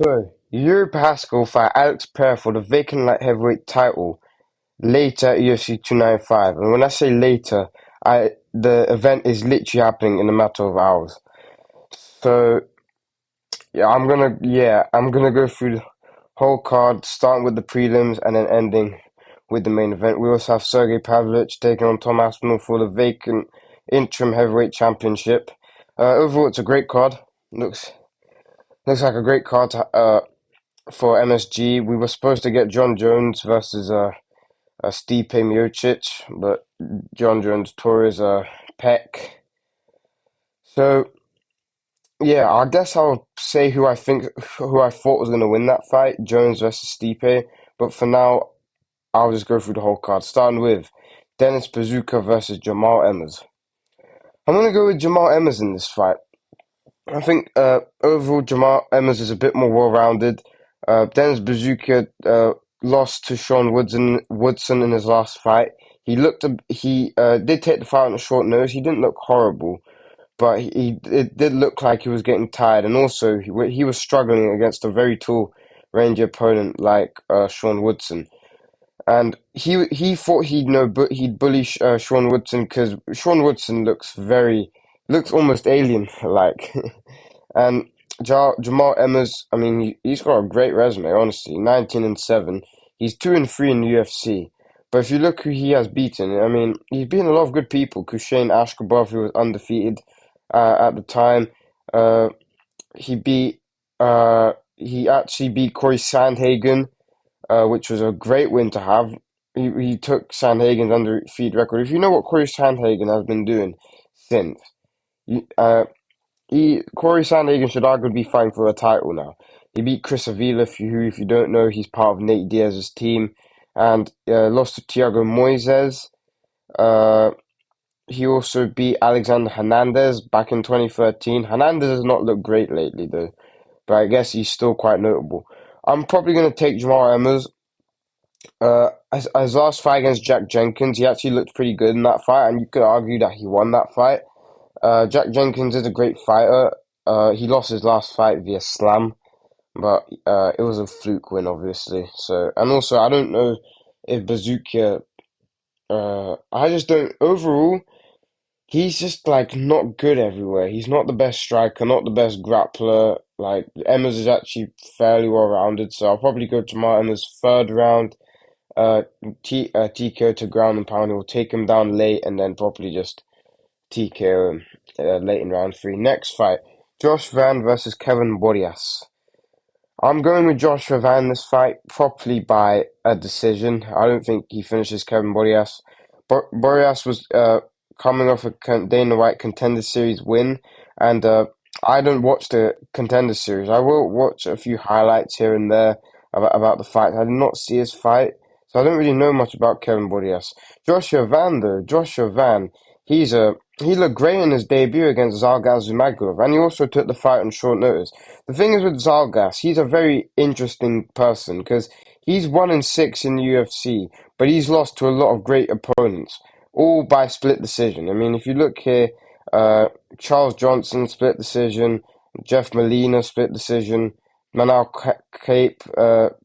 So, Yuri Pascal fight Alex Pereira for the vacant light heavyweight title later at UFC 295. And when I say later, the event is literally happening in a matter of hours. So, I'm gonna go through the whole card, starting with the prelims and then ending with the main event. We also have Sergey Pavlovich taking on Tom Aspinall for the vacant interim heavyweight championship. Overall, it's a great card. Looks looks like a great card for MSG. We were supposed to get John Jones versus Stipe Miocic, but John Jones tore his pec. So yeah, I guess I'll say who I thought was going to win that fight, Jones versus Stipe. But for now, I'll just go through the whole card, starting with Dennis Bazooka versus Jamal Emmers. I'm going to go with Jamal Emmers in this fight. I think overall Jamal Emmers is a bit more well-rounded. Dennis Bazooka lost to Woodson in his last fight. He did take the fight on a short notice. He didn't look horrible, but it did look like he was getting tired, and also he was struggling against a very tall rangy opponent like Sean Woodson. And he thought he'd bully Sean Woodson because Sean Woodson looks almost alien like. And Jamal Emmers, I mean, he's got a great resume, honestly. 19-7. He's 2-3 in the UFC. But if you look who he has beaten, I mean, he's beaten a lot of good people. Kushane Ashkabov, who was undefeated at the time. Uh, he beat, he actually beat Corey Sandhagen, which was a great win to have. He took Sandhagen's undefeated record. If you know what Corey Sandhagen has been doing since, you- uh, Corey Sandhagen should arguably be fighting for a title now. He beat Chris Avila, if you don't know, he's part of Nate Diaz's team, and lost to Thiago Moises. Uh, he also beat Alexander Hernandez back in 2013. Hernandez has not looked great lately, though, but I guess he's still quite notable. I'm probably going to take Jamal Emmers. His last fight against Jack Jenkins, he actually looked pretty good in that fight, and you could argue that he won that fight. Jack Jenkins is a great fighter. He lost his last fight via slam, but it was a fluke win, obviously. So, and also, I don't know if Bazooka. I just don't. Overall, he's just like not good everywhere. He's not the best striker, not the best grappler. Like Emmers is actually fairly well rounded, so I'll probably go to Emmers third round. TKO to ground and pound. He'll take him down late and then probably just TKO him late in round three. Next fight, Josh Van versus Kevin Borjas. I'm going with Josh Van this fight properly by a decision. I don't think he finishes Kevin Borjas. Borjas was coming off a Dana White Contender Series win, and I don't watch the Contender Series. I will watch a few highlights here and there about the fight. I did not see his fight, so I don't really know much about Kevin Borjas. Joshua Van, though, Joshua Van, he looked great in his debut against Zalgas Zumagulov, and he also took the fight on short notice. The thing is with Zalgas, he's a very interesting person because he's 1-6 in the UFC, but he's lost to a lot of great opponents, all by split decision. I mean, if you look here, Charles Johnson split decision, Jeff Molina split decision, Manal Cape,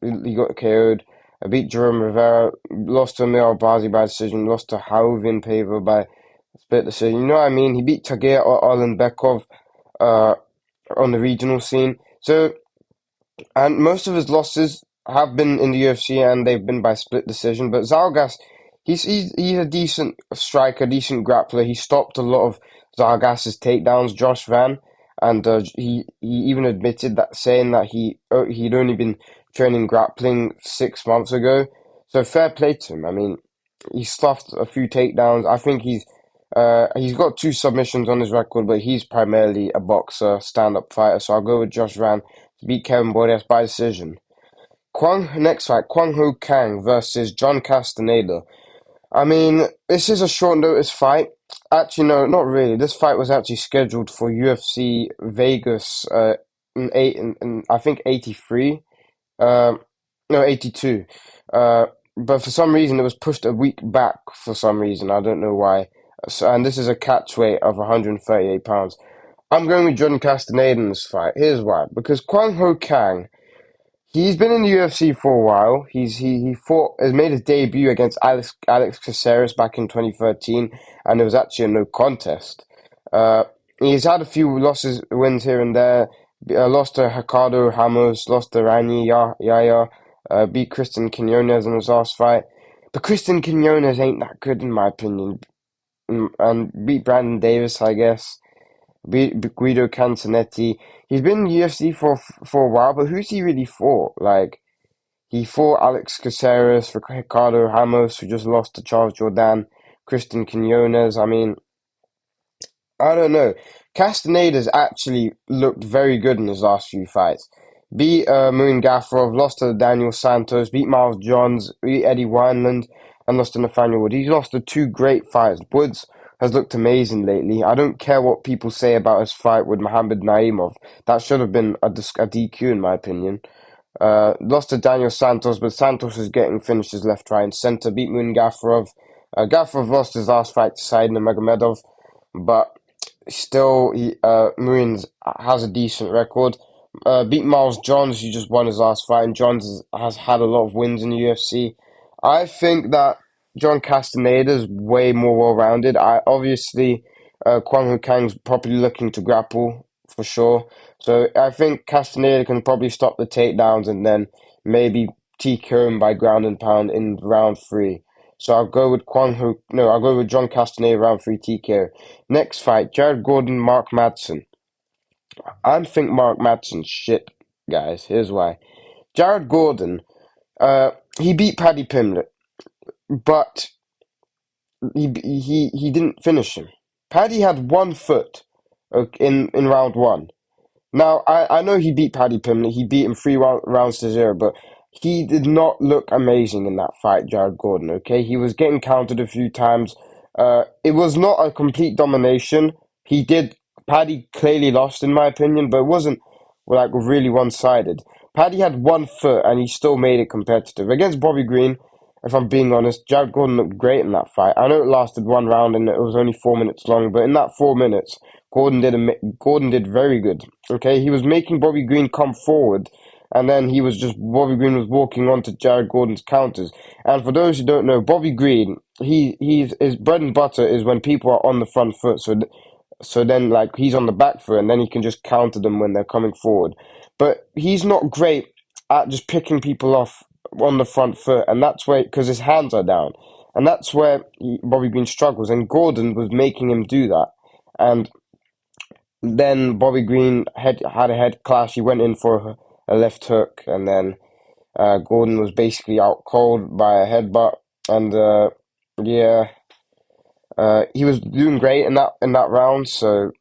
he got KO'd. Beat Jerome Rivera, lost to Amir Albazi by decision, lost to Halvin Pava by split decision. You know what I mean? He beat Tagir Olenbekov uh, on the regional scene. So, and most of his losses have been in the UFC and they've been by split decision. But Zalgas, he's a decent striker, decent grappler. He stopped a lot of Zalgas's takedowns, Josh Van, and he even admitted that, saying that he'd only been training grappling 6 months ago. So fair play to him. I mean, he stuffed a few takedowns. I think he's got two submissions on his record, but he's primarily a boxer, stand-up fighter. So I'll go with Josh Van to beat Kevin Borjas by decision. Next fight, Kwang Ho Kang versus John Castaneda. I mean, this is a short notice fight. Actually, no, not really. This fight was actually scheduled for UFC Vegas in I think 83. No, 82. But for some reason, it was pushed a week back for some reason. I don't know why. So, and this is a catch weight of 138 pounds. I'm going with John Castaneda in this fight. Here's why. Because Kwang Ho Kang, He's been in the UFC for a while. He fought has made his debut against Alex Caceres back in 2013, and it was actually a no contest. Uh, he's had a few losses, wins here and there. Lost to Ricardo Ramos, lost to Rani Yaya, beat Christian Quinones in his last fight. But Christian Quinones ain't that good in my opinion, and beat Brandon Davis, I guess. Beat Guido Cantonetti. He's been in the UFC for a while, but who's he really fought? Like. He fought Alex Caceres, Ricardo Ramos, who just lost to Charles Jourdain, Christian Quinones. I mean, I don't know. Castaneda's actually looked very good in his last few fights. Beat Moon Gaffarov, lost to Daniel Santos, beat Miles Johns, beat Eddie Wineland, and lost to Nathaniel Wood. He's lost to two great fights. Woods has looked amazing lately. I don't care what people say about his fight with Mohamed Naimov. That should have been a DQ in my opinion. Lost to Daniel Santos, but Santos is getting finishes left, right, and center. Beat Moon Gaffarov. Gaffarov lost his last fight to Said Nurmagomedov, but still, Moons has a decent record. Beat Miles Johns, who just won his last fight, and Johns has had a lot of wins in the UFC. I think that John Castaneda is way more well-rounded. I obviously, Kwang Hu Kang's probably looking to grapple for sure. So I think Castaneda can probably stop the takedowns and then maybe TKO him by ground and pound in round three. So I'll go with I'll go with John Castaneda round three TKO. Next fight, Jared Gordon, Mark Madsen. I think Mark Madsen's shit, guys. Here's why. Jared Gordon, he beat Paddy Pimblett, but he didn't finish him. Paddy had 1 foot in round one. Now, I know he beat Paddy Pimblett. He beat him three rounds to zero, but he did not look amazing in that fight, Jared Gordon, okay? He was getting countered a few times. It was not a complete domination. Paddy clearly lost, in my opinion, but it wasn't like really one-sided. Paddy had 1 foot, and he still made it competitive. Against Bobby Green, if I'm being honest, Jared Gordon looked great in that fight. I know it lasted one round and it was only 4 minutes long, but in that 4 minutes, Gordon did very good. Okay, he was making Bobby Green come forward, and then Bobby Green was walking onto Jared Gordon's counters. And for those who don't know, Bobby Green, his bread and butter is when people are on the front foot. So then like he's on the back foot, and then he can just counter them when they're coming forward. But he's not great at just picking people off on the front foot, and that's where because his hands are down, and that's where Bobby Green struggles. And Gordon was making him do that, and then Bobby Green had a head clash. He went in for a left hook, and then Gordon was basically out cold by a headbutt. And yeah, he was doing great in that round. So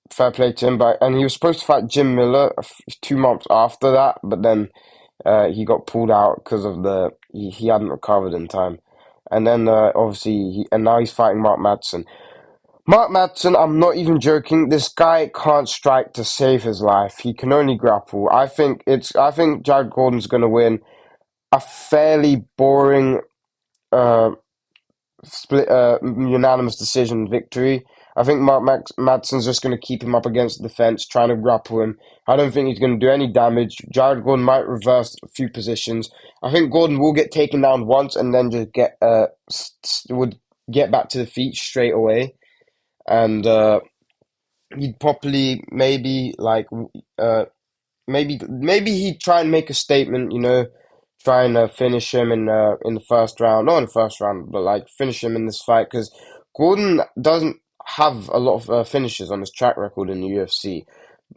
fair play to him. And he was supposed to fight Jim Miller 2 months after that, but then he got pulled out because of he hadn't recovered in time. And then obviously and now he's fighting Mark Madsen. Mark Madsen, I'm not even joking. This guy can't strike to save his life. He can only grapple. I think Jared Gordon's gonna win a fairly boring split unanimous decision victory. I think Madsen's just gonna keep him up against the fence, trying to grapple him. I don't think he's gonna do any damage. Jared Gordon might reverse a few positions. I think Gordon will get taken down once and then just would get back to the feet straight away. And he'd probably maybe he'd try and make a statement, try and finish him in the first round, not in the first round, but like finish him in this fight because Gordon doesn't have a lot of finishes on his track record in the UFC,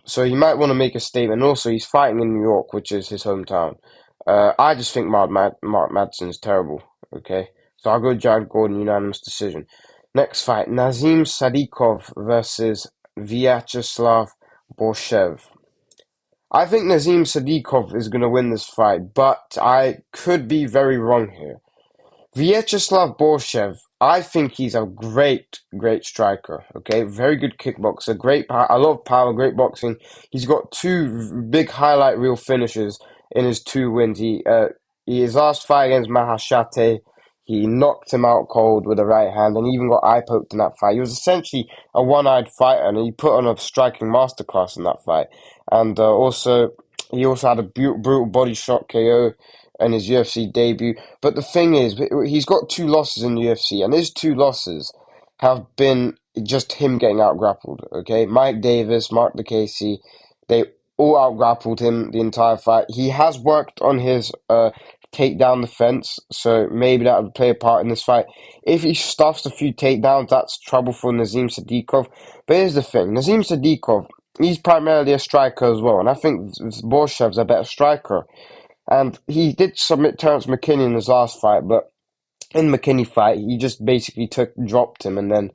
so he might want to make a statement. Also, he's fighting in New York, which is his hometown. I just think Mark Madsen's terrible. Okay, so I'll go Jared Gordon unanimous decision. Next fight, Nazim Sadikov versus Vyacheslav Borshev. I think Nazim Sadikov is going to win this fight, but I could be very wrong here. Vyacheslav Borshev, I think he's a great, great striker. Okay, very good kickboxer, a lot of power, great boxing. He's got two big highlight reel finishes in his two wins. His last fight against Mahashate, he knocked him out cold with a right hand, and he even got eye poked in that fight. He was essentially a one-eyed fighter, and he put on a striking masterclass in that fight. And also, He also had a brutal body shot KO in his UFC debut. But the thing is, he's got two losses in the UFC, and his two losses have been just him getting out grappled. Okay, Mike Davis, Mark DeCasey, they all out grappled him the entire fight. He has worked on his takedown defense, so maybe that would play a part in this fight. If he stuffs a few takedowns, that's trouble for Nazim Sadikov. But here's the thing: Nazim Sadikov, he's primarily a striker as well, and I think Borshev's a better striker. And he did submit Terrence McKinney in his last fight, but in the McKinney fight, he just basically dropped him, and then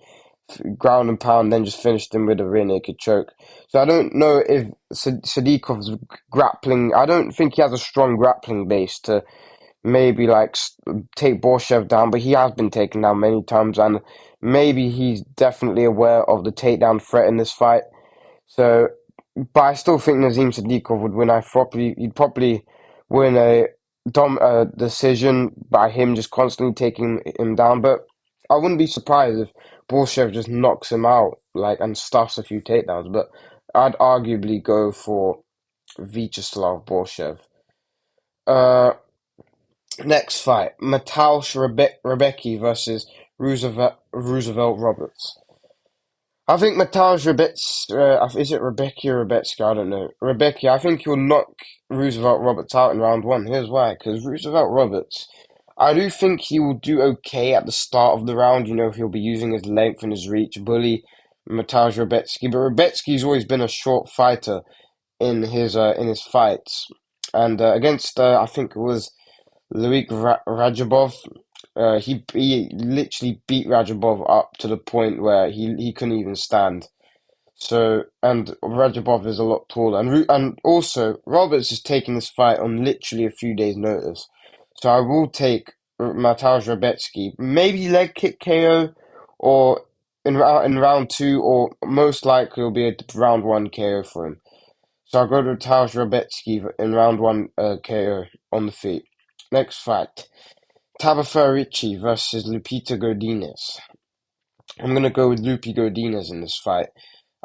ground and pound, then just finished him with a rear naked choke. So I don't know if Sadikov's grappling. I don't think he has a strong grappling base to maybe like take Borshev down, but he has been taken down many times, and maybe he's definitely aware of the takedown threat in this fight. So, but I still think Nazim Sadikov would win. He'd probably win a decision by him just constantly taking him down. But I wouldn't be surprised if Borshev just knocks him out like and stuffs a few takedowns. But I'd arguably go for Vyacheslav Borshev. Uh, Next fight: Mateusz Rebecki versus Roosevelt Roberts. I think Mateusz is it Rebecki or Rebecki? I don't know. Rebecki, I think he'll knock Roosevelt Roberts out in round one. Here's why: because Roosevelt Roberts, I do think he will do okay at the start of the round. You know, he'll be using his length and his reach, bully Mateusz Rebecki. But Rebecki's always been a short fighter in his fights, and against I think it was Luik Rajabov. He literally beat Rajabov up to the point where he couldn't even stand. So, and Rajabov is a lot taller, and also Roberts is taking this fight on literally a few days' notice. So I will take Mateusz Rebecki, maybe leg kick KO, or in round two, or most likely it'll be a round one KO for him. So I'll go to Mateusz Rebecki in round one KO on the feet. Next fight. Tabitha Ricci versus Lupita Godinez. I'm going to go with Lupi Godinez in this fight.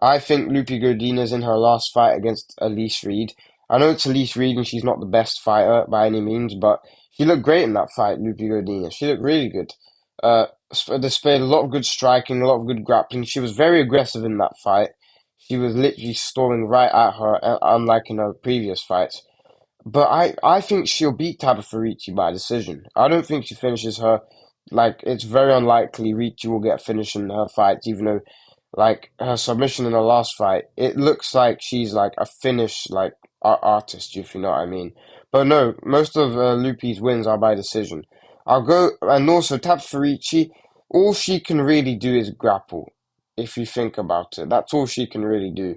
I think Lupi Godinez in her last fight against Elise Reed. I know it's Elise Reed and she's not the best fighter by any means, but she looked great in that fight, Lupi Godinez. She looked really good. Displayed a lot of good striking, a lot of good grappling. She was very aggressive in that fight. She was literally storming right at her, unlike in her previous fights. But I think she'll beat Tabitha Ricci by decision. I don't think she finishes her. Like, it's very unlikely Ricci will get a finish in her fights, even though, like, her submission in her last fight, it looks like she's, like, a finish, like, artist, if you know what I mean. But no, most of Lupi's wins are by decision. I'll go, and also Tabitha Ricci, all she can really do is grapple, if you think about it. That's all she can really do.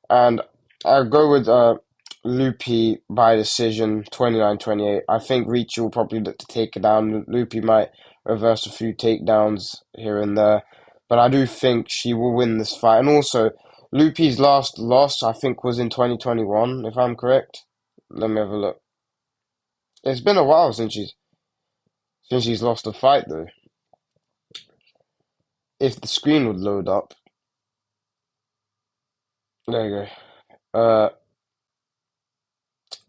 And I'll go with Lupi by decision, 29-28. I think Ricci will probably look to take it down. Lupi might reverse a few takedowns here and there. But I do think she will win this fight. And also, Lupi's last loss, I think, was in 2021, if I'm correct. Let me have a look. It's been a while since she's lost a fight, though. If the screen would load up. There you go.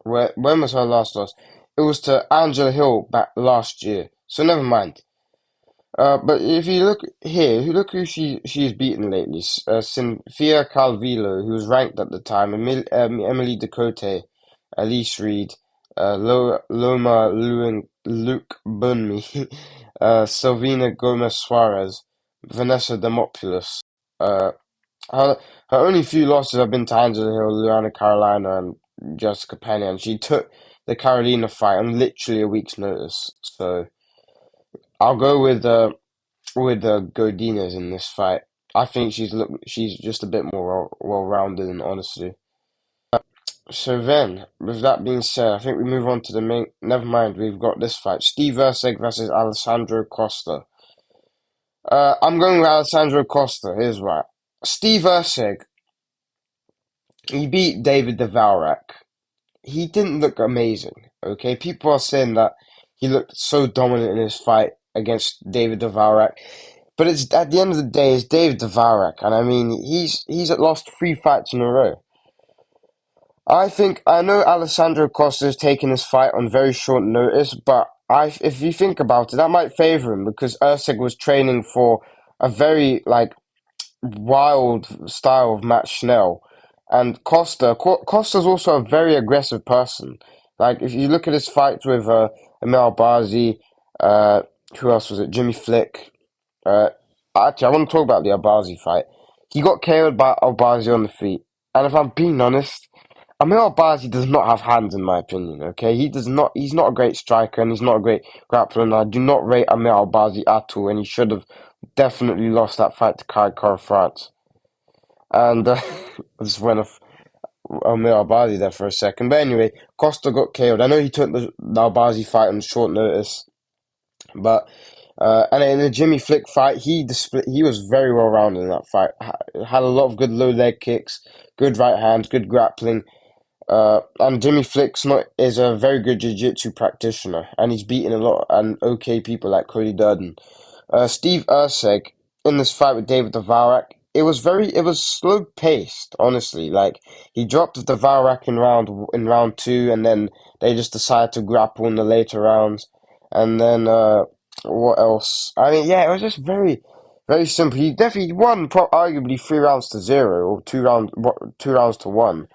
When was her last loss? It was to Angela Hill back last year. So never mind. But if you look here, look who she's beaten lately. Cynthia Calvillo, who was ranked at the time, Emily Ducote, Elise Reed, Loma Luke Bunmi, Selvina Gomez Suarez, Vanessa Demopoulos. Uh, her, her only few losses have been to Angela Hill, Luana Carolina, and Jessica Pena, and she took the Carolina fight on literally a week's notice. So I'll go with Godinez in this fight. I think she's just a bit more well-rounded, and honestly. So then, with that being said, I think we move on to the main. Never mind, we've got this fight: Steve Erceg versus Alessandro Costa. I'm going with Alessandro Costa. Here's why: Steve Erceg, he beat David Dvorak. He didn't look amazing. Okay, people are saying that he looked so dominant in his fight against David Dvorak. But it's at the end of the day, it's David Dvorak, and I mean he's lost three fights in a row. I know Alessandro Costa is taking this fight on very short notice, but if you think about it, that might favor him because Usyk was training for a very wild style of Matt Schnell, and Costa's also a very aggressive person. Like if you look at his fights with Emil Albazi, uh, who else was it? Jimmy Flick. Uh, actually, I want to talk about the Albazi fight. He got KO'd by Albazi on the feet, and if I'm being honest. Amir Albazi does not have hands, in my opinion. Okay, he does not. He's not a great striker, and he's not a great grappler. And I do not rate Amir Albazi at all. And he should have definitely lost that fight to Kai Kara France. And I just went off Amir Albazi there for a second. But anyway, Costa got KO'd. I know he took the Albazi fight on short notice, but and in the Jimmy Flick fight, he was very well rounded in that fight. Had a lot of good low leg kicks, good right hands, good grappling. And Jimmy Flick's not is a very good jiu-jitsu practitioner, and he's beaten a lot and okay people like Cody Durden. Steve Usyk in this fight with David Dvorak, it was slow paced, honestly. Like he dropped Dvorak in round two, and then they just decided to grapple in the later rounds. And then what else? I mean, yeah, it was just very simple. He definitely won, arguably 3 rounds to zero or 2 rounds to one.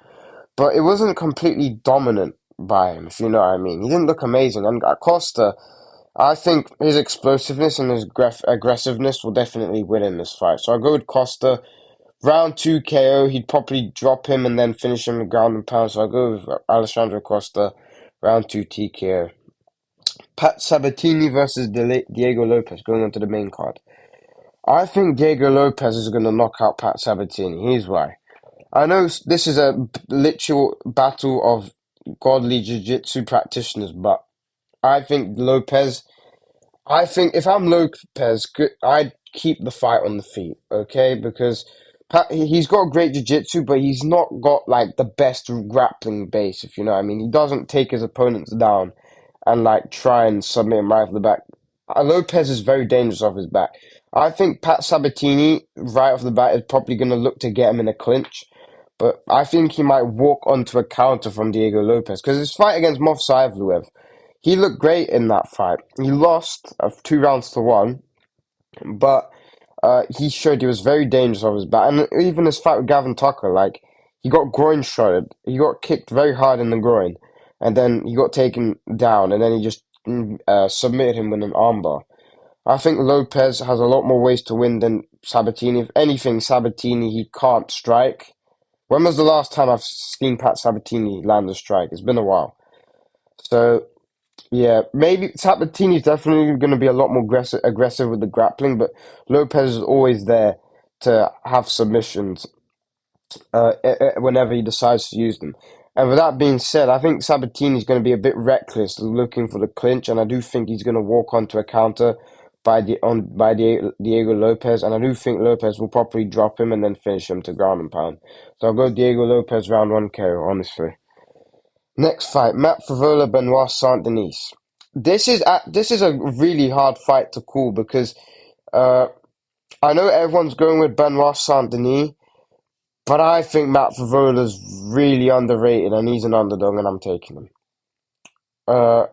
But it wasn't completely dominant by him, if you know what I mean. He didn't look amazing. And Acosta, I think his explosiveness and his aggressiveness will definitely win in this fight. So I'll go with Costa. Round two KO, he'd probably drop him and then finish him with ground and pound. So I'll go with Alessandro Costa. Round two TKO. Pat Sabatini versus Diego Lopez going on to the main card. I think Diego Lopez is going to knock out Pat Sabatini. Here's why. I know this is a literal battle of godly jiu-jitsu practitioners, but I think Lopez. I think if I'm Lopez, I'd keep the fight on the feet, okay? Because he's got great jiu-jitsu, but he's not got like the best grappling base, if you know what I mean. He doesn't take his opponents down and like try and submit him right off the back. Lopez is very dangerous off his back. I think Pat Sabatini, right off the bat, is probably going to look to get him in a clinch. But I think he might walk onto a counter from Diego Lopez because his fight against Movsar Evloev, he looked great in that fight. He lost 2 rounds to one, but he showed he was very dangerous off his back. And even his fight with Gavin Tucker, like he got groin shredded. He got kicked very hard in the groin, and then he got taken down, and then he just submitted him with an armbar. I think Lopez has a lot more ways to win than Sabatini. If anything, Sabatini he can't strike. When was the last time I've seen Pat Sabatini land a strike? It's been a while. So, yeah, maybe Sabatini's definitely going to be a lot more aggressive with the grappling, but Lopez is always there to have submissions whenever he decides to use them. And with that being said, I think Sabatini's going to be a bit reckless looking for the clinch, and I do think he's going to walk onto a counter by Diego Lopez, and I do think Lopez will probably drop him and then finish him to ground and pound. So I'll go Diego Lopez round one KO, honestly. Next fight, Matt Favola Benoit Saint Denis. This is a really hard fight to call because uh, I know everyone's going with Benoit Saint Denis, but I think Matt Favola's really underrated and he's an underdog, and I'm taking him. Uh,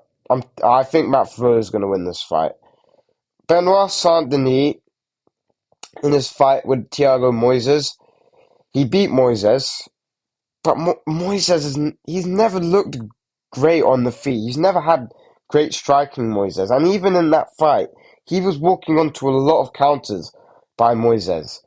I think Matt Favola is going to win this fight. Benoit Saint Denis in his fight with Thiago Moises, he beat Moises, but Moises he's never looked great on the feet. He's never had great striking, Moises, and even in that fight, he was walking onto a lot of counters by Moises.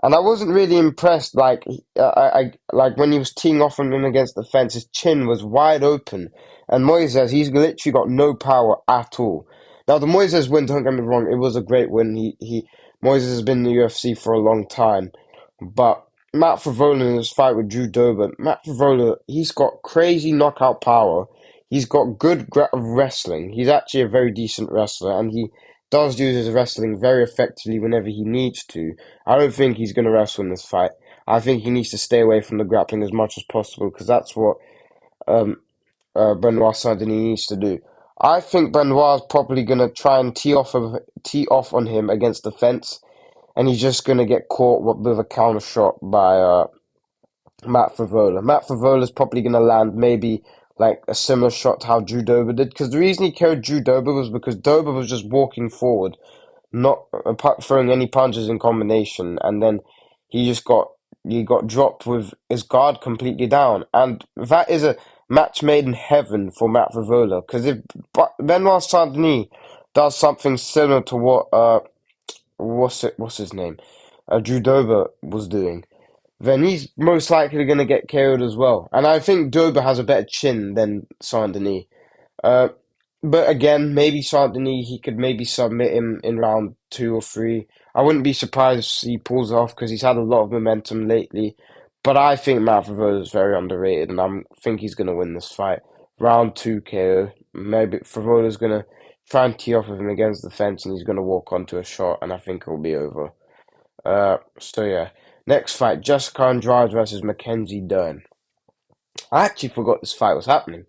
And I wasn't really impressed. Like like when he was teeing off on him against the fence, his chin was wide open, and Moises, he's literally got no power at all. Now the Moises win, don't get me wrong, it was a great win. He Moises has been in the UFC for a long time, but Matt Favola in his fight with Drew Dober, Matt Favola, he's got crazy knockout power. He's got good wrestling. He's actually a very decent wrestler, and he does use his wrestling very effectively whenever he needs to. I don't think he's going to wrestle in this fight. I think he needs to stay away from the grappling as much as possible because that's what um, Benoit Saint-Denis needs to do. I think Benoit's probably going to try and tee off on him against the fence, and he's just going to get caught with a counter shot Matt Favola. Matt Favola's probably going to land maybe like a similar shot to how Drew Dober did. Because the reason he carried Drew Dober was because Dober was just walking forward, not throwing any punches in combination, and then he just got dropped with his guard completely down, and that is a match made in heaven for Matt Favola. Because if Benoit Saint-Denis does something similar to what what's his name, Drew Dober was doing, then he's most likely going to get KO'd as well. And I think Dober has a better chin than Saint Denis. Uh, but again, maybe Saint Denis, he could maybe submit him in round 2 or 3. I wouldn't be surprised if he pulls off because he's had a lot of momentum lately. But I think Matt Favola is very underrated, and I think he's going to win this fight. Round 2 KO. Maybe Favola's going to try and tee off with him against the fence, and he's going to walk onto a shot, and I think it'll be over. So yeah. Next fight, Jessica Andrade versus Mackenzie Dern. I actually forgot this fight was happening.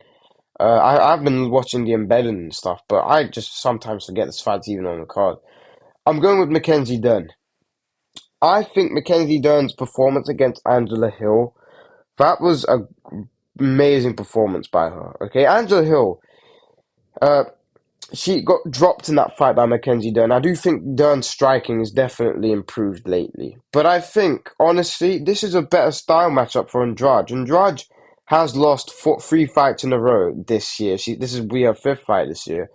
I've been watching the embedded and stuff, but I just sometimes forget this fight's even on the card. I'm going with Mackenzie Dern. I think Mackenzie Dern's performance against Angela Hill, that was a amazing performance by her. Okay, Angela Hill, uh, she got dropped in that fight by Mackenzie Dern. I do think Dern's striking has definitely improved lately. But I think, honestly, this is a better style matchup for Andrade. Andrade has lost 3 fights in a row this year. This is her 5th fight this year.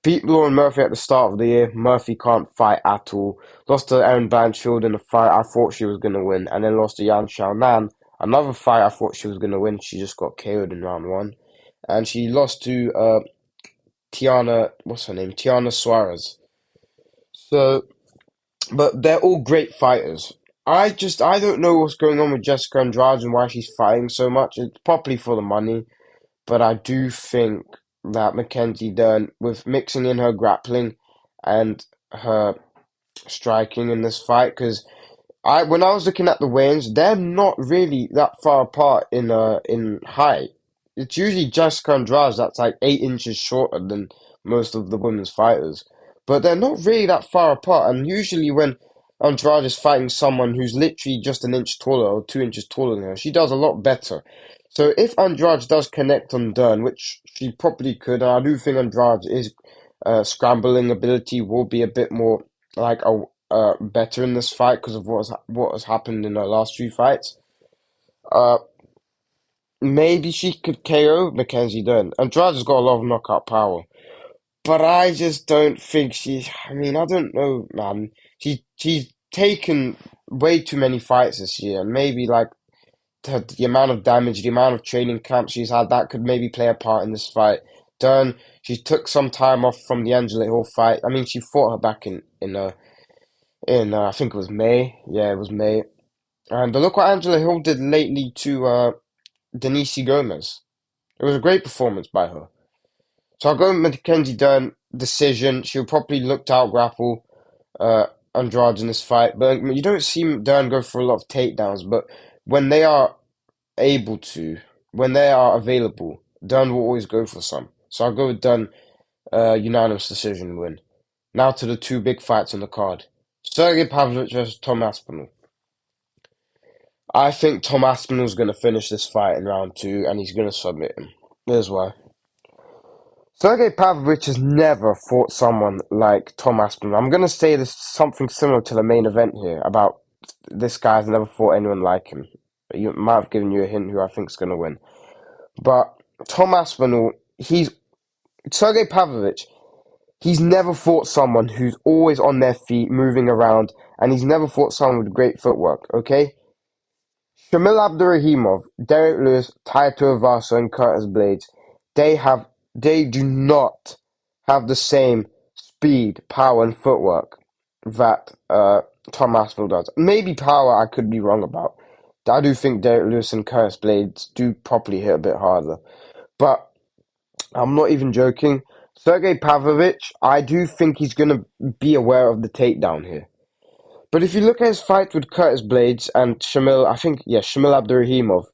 Beat Lauren Murphy at the start of the year. Murphy can't fight at all. Lost to Erin Blanchfield in a fight I thought she was going to win. And then lost to Yan Xiaonan. Another fight I thought she was going to win. She just got KO'd in round 1. And she lost to Tiana, what's her name? Tiana Suarez. So, but they're all great fighters. I don't know what's going on with Jessica Andrade and why she's fighting so much. It's probably for the money, but I do think that Mackenzie Dern, with mixing in her grappling and her striking in this fight, because when I was looking at the weigh-ins, they're not really that far apart in height. It's usually Jessica Andrade that's like 8 inches shorter than most of the women's fighters, but they're not really that far apart. And usually when Andrade is fighting someone who's literally just an inch taller or 2 inches taller than her, she does a lot better. So if Andrade does connect on Dern, which she probably could, and I do think Andrade is scrambling ability will be a bit more like a better in this fight because of what has happened in her last 3 fights. Uh, maybe she could KO Mackenzie Dern. Andrade's got a lot of knockout power, but I just don't think she. I mean, I don't know, man. She's taken way too many fights this year, and maybe like the amount of damage, the amount of training camps she's had, that could maybe play a part in this fight. Dern, she took some time off from the Angela Hill fight. I mean, she fought her back in I think it was May. Yeah, it was May. And but look what Angela Hill did lately to Denise Gomez. It was a great performance by her. So I'll go with Mackenzie Dern decision. She'll probably look to out grapple Andrade in this fight, but you don't see Dern go for a lot of takedowns. But when they are able to, when they are available, Dern will always go for some. So I'll go with Dern unanimous decision win. Now to the 2 big fights on the card. Sergey Pavlovich versus Tom Aspinall. I think Tom Aspinall's going to finish this fight in round 2 and he's going to submit him. Here's why. Sergey Pavlovich has never fought someone like Tom Aspinall. I'm going to say this something similar to the main event here about this guy's never fought anyone like him. You might have given you a hint who I think is going to win. But Tom Aspinall, Sergey Pavlovich, he's never fought someone who's always on their feet, moving around, and he's never fought someone with great footwork, okay? Shamil Abdurrahimov, Derek Lewis, Taito Vasa, and Curtis Blades, they do not have the same speed, power, and footwork that Tom Aspinall does. Maybe power I could be wrong about. I do think Derek Lewis and Curtis Blades do probably hit a bit harder. But I'm not even joking. Sergey Pavlovich, I do think he's going to be aware of the takedown here. But if you look at his fight with Curtis Blades and Shamil Abdurrahimov,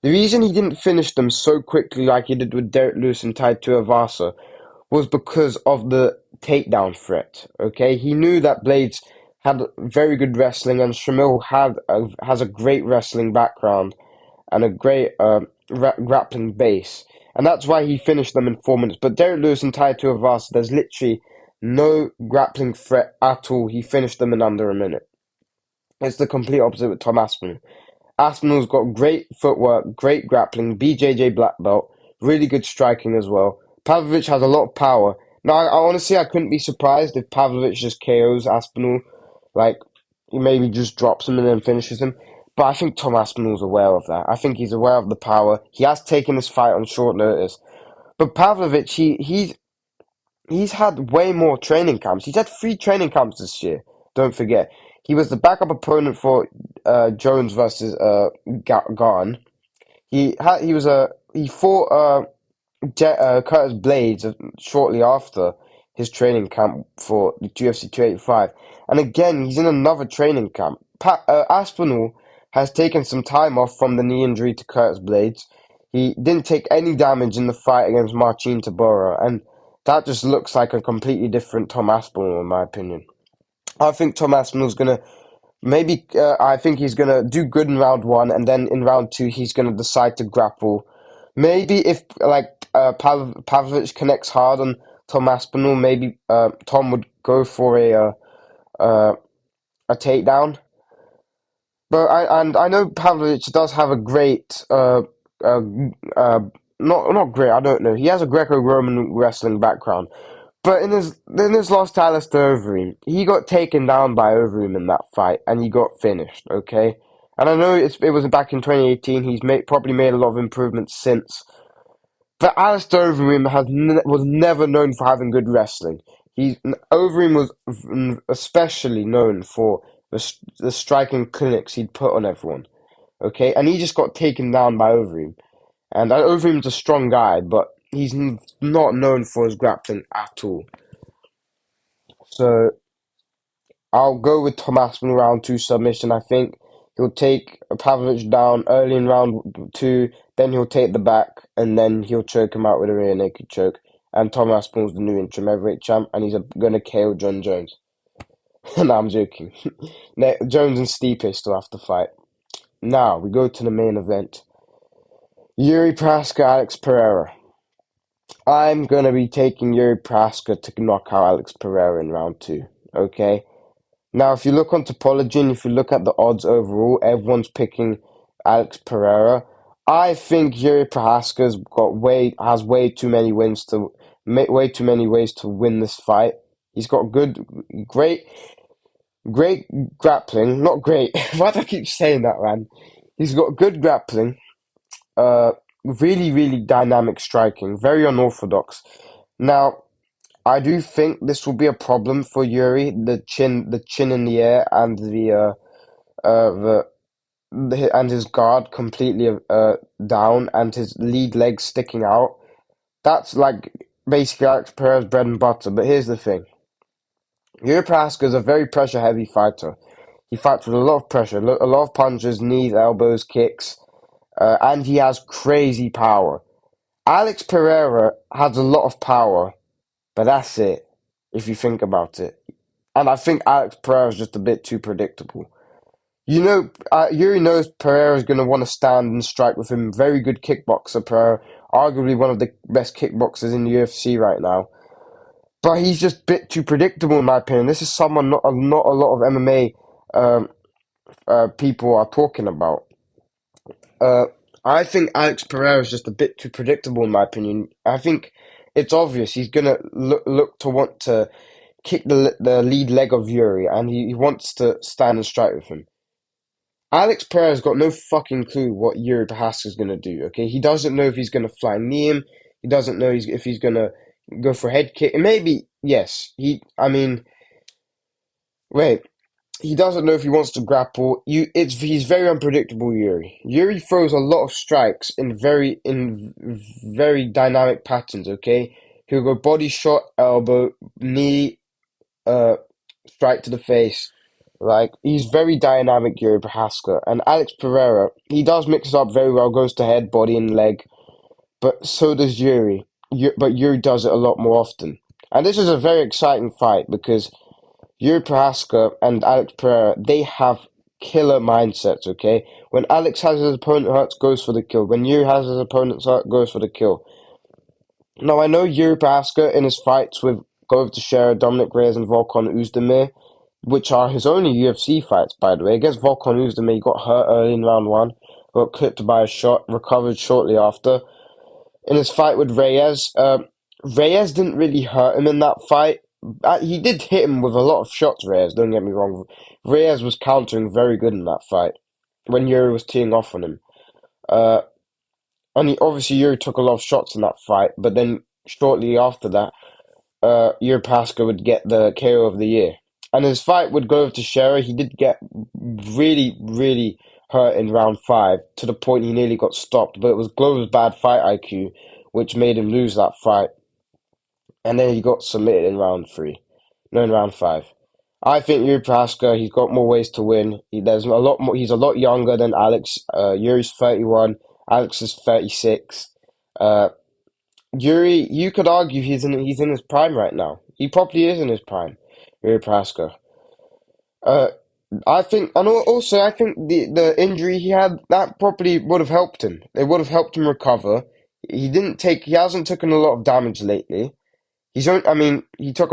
the reason he didn't finish them so quickly like he did with Derek Lewis and Tai Tuivasa was because of the takedown threat. Okay, he knew that Blades had very good wrestling, and Shamil has a great wrestling background, and a great grappling base. And that's why he finished them in 4 minutes. But Derek Lewis and Tai Tuivasa, there's literally no grappling threat at all. He finished them in under a minute. It's the complete opposite with Tom Aspinall. Aspinall's got great footwork, great grappling, BJJ black belt, really good striking as well. Pavlovich has a lot of power. Now, I honestly, I couldn't be surprised if Pavlovich just KOs Aspinall. Like, he maybe just drops him and then finishes him. But I think Tom Aspinall's aware of that. I think he's aware of the power. He has taken this fight on short notice. But Pavlovich, he's had way more training camps. He's had 3 training camps this year. Don't forget. He was the backup opponent for Jones versus Garn. He fought Curtis Blades shortly after his training camp for the UFC 285, and again he's in another training camp. Aspinall has taken some time off from the knee injury to Curtis Blades. He didn't take any damage in the fight against Marcin Tybura, and that just looks like a completely different Tom Aspinall, in my opinion. I think Tom Aspinall's gonna maybe. I think he's gonna do good in round 1, and then in round 2 he's gonna decide to grapple. Maybe if Pavlovich connects hard on Tom Aspinall, maybe Tom would go for uh, a takedown. But I know Pavlovich does have a great uh, uh not great, I don't know. He has a Greco-Roman wrestling background. But in his loss to Alistair Overeem, he got taken down by Overeem in that fight, and he got finished. Okay, and I know it was back in 2018. He's probably made a lot of improvements since. But Alistair Overeem was never known for having good wrestling. Overeem was especially known for the striking clinics he'd put on everyone. Okay, and he just got taken down by Overeem. And Overeem's a strong guy, but he's not known for his grappling at all. So I'll go with Tom Aspinall round 2 submission. I think he'll take Pavlovich down early in round 2, then he'll take the back, and then he'll choke him out with a rear naked choke. And Tom Aspinall's the new interim heavyweight champ, and he's gonna KO John Jones. No, I'm joking. Jones and Stipe still have to fight. Now we go to the main event. Yuri Praska, Alex Pereira. I'm gonna be taking Yuri Praska to knock out Alex Pereira in round 2. Okay. Now, if you look on Topology and if you look at the odds overall, everyone's picking Alex Pereira. I think Yuri Prohaska's has way too many way too many ways to win this fight. He's got great, great grappling. Not great. Why do I keep saying that, man? He's got good grappling. Really, really dynamic striking. Very unorthodox. Now, I do think this will be a problem for Yuri. The chin in the air, and and his guard completely down, and his lead leg sticking out. That's like basically Alex Pereira's bread and butter. But here's the thing: Yuri Prohaska is a very pressure heavy fighter. He fights with a lot of pressure, a lot of punches, knees, elbows, kicks, and he has crazy power. Alex Pereira has a lot of power, but that's it, if you think about it. And I think Alex Pereira is just a bit too predictable. Yuri knows Pereira is going to want to stand and strike with him. Very good kickboxer, Pereira. Arguably one of the best kickboxers in the UFC right now. But he's just a bit too predictable, in my opinion. This is someone not a lot of MMA people are talking about. Uh, I think Alex Pereira is just a bit too predictable, in my opinion. I think it's obvious he's going to look to want to kick the lead leg of Yuri, and he wants to stand and strike with him. Alex Pereira's got no fucking clue what Yuri Prohaska's gonna do. Okay, he doesn't know if he's gonna fly knee him. He doesn't know if he's gonna go for a head kick. And maybe yes, I mean, wait. He doesn't know if he wants to grapple. He's very unpredictable. Yuri throws a lot of strikes in very dynamic patterns. Okay, he'll go body shot, elbow, knee, uh, strike to the face. Like, he's very dynamic, Yuri Prohaska. And Alex Pereira, he does mix it up very well, goes to head, body, and leg. But so does Yuri. But Yuri does it a lot more often. And this is a very exciting fight because Yuri Prohaska and Alex Pereira, they have killer mindsets, okay? When Alex has his opponent hurt, goes for the kill. When Yuri has his opponent hurt, goes for the kill. Now, I know Yuri Prohaska in his fights with Glover Teixeira, Dominic Reyes, and Volkan Oezdemir, which are his only UFC fights, by the way. Against Volkan Oezdemir, he got hurt early in round one, got clipped by a shot, recovered shortly after. In his fight with Reyes, Reyes didn't really hurt him in that fight. He did hit him with a lot of shots, Reyes, don't get me wrong. Reyes was countering very good in that fight when Yuri was teeing off on him. Uh, obviously, Yuri took a lot of shots in that fight, but then shortly after that, Yuri Pasca would get the KO of the year. And his fight would go to Teixeira. He did get really, really hurt in round five to the point he nearly got stopped. But it was Glover's bad fight IQ which made him lose that fight. And then he got submitted in round three. No, in round five. I think Yuri Prohaska, he's got more ways to win. There's a lot more. He's a lot younger than Alex. Yuri's 31. Alex is 36. Uh, Yuri, you could argue he's in his prime right now. He probably is in his prime. Yuri Prohaska. Uh, I think, and also I think the injury he had that probably would have helped him. It would have helped him recover. He hasn't taken a lot of damage lately. I mean, he took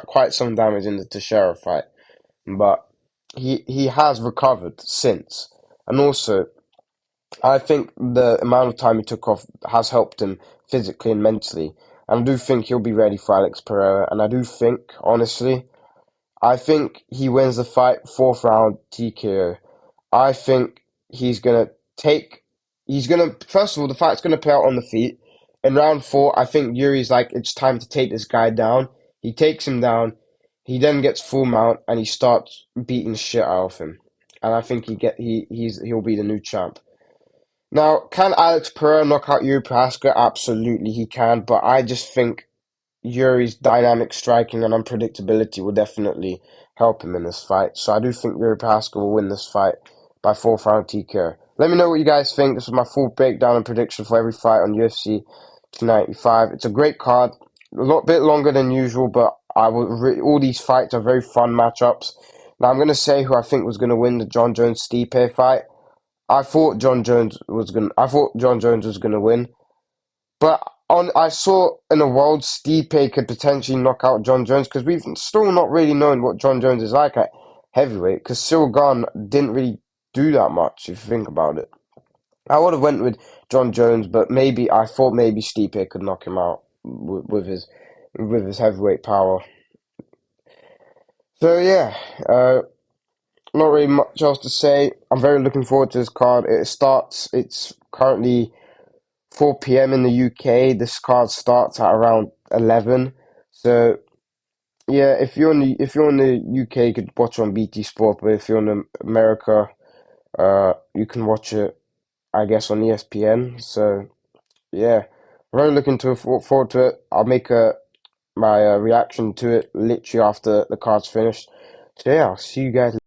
quite some damage in the Teixeira fight, but he has recovered since. And also, I think the amount of time he took off has helped him physically and mentally. And I do think he'll be ready for Alex Pereira. And I do think, honestly, I think he wins the fight fourth round TKO. I think he's gonna take. First of all, the fight's gonna play out on the feet. In round four, I think Yuri's like, it's time to take this guy down. He takes him down. He then gets full mount and he starts beating shit out of him. And I think he'll be the new champ. Now, can Alex Pereira knock out Yuri Prohaska? Absolutely, he can. But I just think Yuri's dynamic striking and unpredictability will definitely help him in this fight. So I do think Yuri Prohaska will win this fight by fourth round TKO. Let me know what you guys think. This is my full breakdown and prediction for every fight on UFC 295. It's a great card, bit longer than usual, but all these fights are very fun matchups. Now I'm gonna say who I think was gonna win the John Jones Stipe fight. I thought John Jones was gonna win. But I saw in a world Stipe could potentially knock out John Jones because we've still not really known what John Jones is like at heavyweight because Cyril Gane didn't really do that much if you think about it. I would have went with John Jones, but I thought maybe Stipe could knock him out with his heavyweight power. So yeah, not really much else to say. I'm very looking forward to this card. It's currently 4 p.m. in the UK. This card starts at around 11. So yeah, if you're in the UK, you could watch it on BT Sport. But if you're in America, you can watch it, I guess, on ESPN. So yeah, very looking forward to it. I'll make my reaction to it literally after the card's finished. So yeah, I'll see you guys.